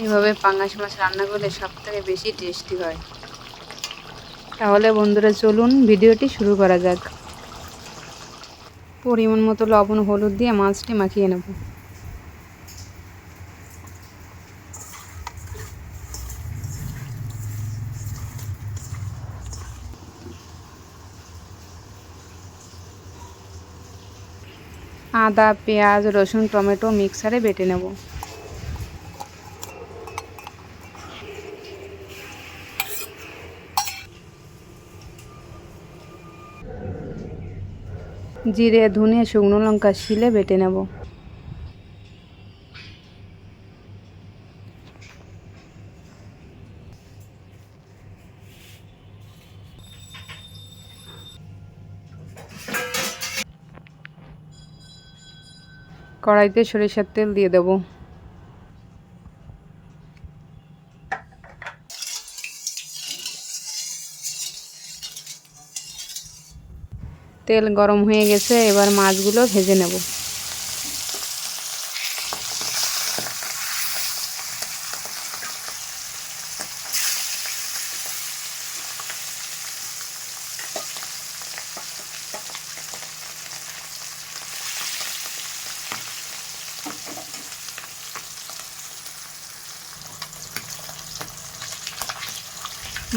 এভাবে পাঙ্গাস মাছ রান্না করলে সবথেকে বেশি টেস্টি হয়। তাহলে বন্ধুরা চলুন ভিডিওটি শুরু করা যাক। পরিমাণ মতো লবণ হলুদ দিয়ে মাছটি মাখিয়ে নেব। আদা, পেঁয়াজ, রসুন, টমেটো মিক্সারে বেটে নেব। জিরে, ধনে, শুকনো লঙ্কা শিলে বেটে নেব। কড়াইতে সরিষার তেল দিয়ে দেব। তেল গরম হয়ে গেছে, এবার মাছগুলো ভেজে নেব।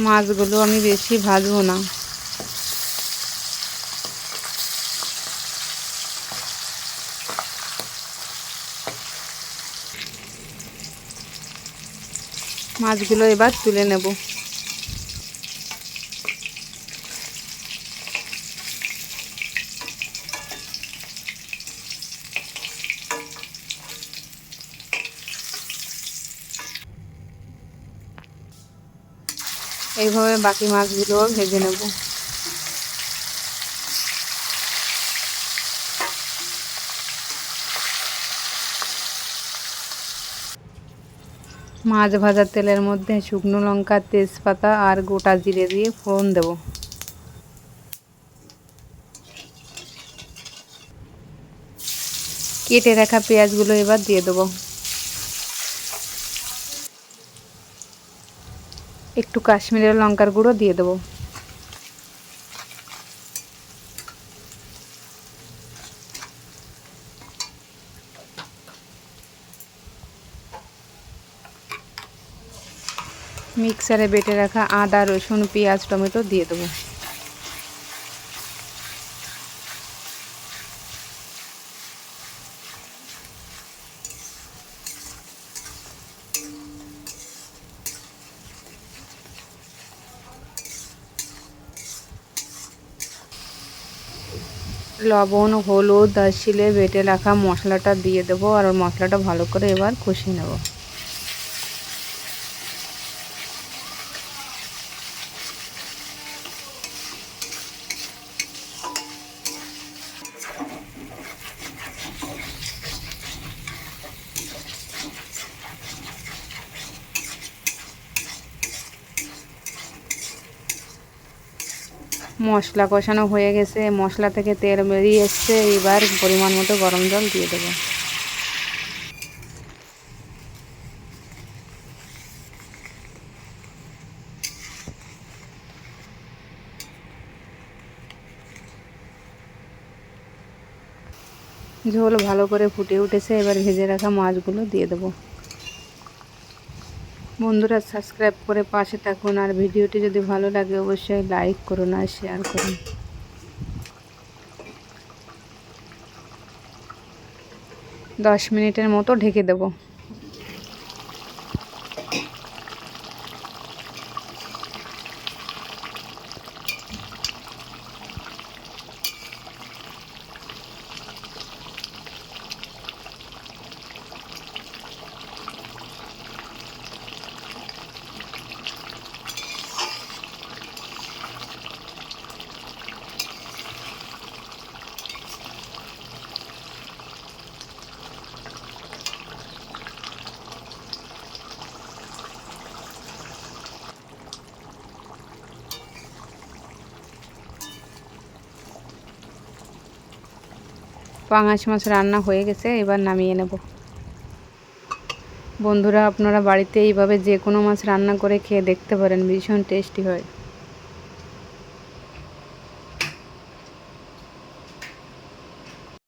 মাছগুলো আমি বেশি ভাজবো না। মাছগুলো এবার তুলে নেব। এইভাবে বাকি মাছগুলোও ভেজে নেব। মাছ ভাজার তেলের মধ্যে শুকনো লঙ্কা, তেজপাতা আর গোটা জিরে দিয়ে ফোড়ন দেব। কেটে রাখা পেঁয়াজগুলো এবার দিয়ে দেবো। একটু কাশ্মীরের লঙ্কার গুঁড়ো দিয়ে দেবো। মিক্সারে বেটে রাখা আদা, রসুন, পেঁয়াজ, টমেটো দিয়ে দেবো। লবণ, হলুদ আর শিলে বেটে রাখা মশলাটা দিয়ে দেবো আর মশলাটা ভালো করে এবার কষিয়ে নেব। মশলা কষানো হয়ে গেছে, মশলা থেকে তেল বেরিয়ে এসছে, এবার পরিমাণ মতো গরম জল দিয়ে দেবো। ঝোল ভালো করে ফুটে উঠেছে, এবার ভেজে রাখা মাছগুলো দিয়ে দেবো। বন্ধুরা সাবস্ক্রাইব করে পাশে থাকুন, আর ভিডিওটি যদি ভালো লাগে অবশ্যই লাইক করুন আর শেয়ার করুন। 10 মিনিটের মতো ঢেকে দেবো। পাঙাশ মাছ রান্না হয়ে গেছে, এবার নামিয়ে নেব। বন্ধুরা আপনারা বাড়িতে এইভাবে যে কোনো মাছ রান্না করে খেয়ে দেখতে পারেন, ভীষণ টেস্টি হয়।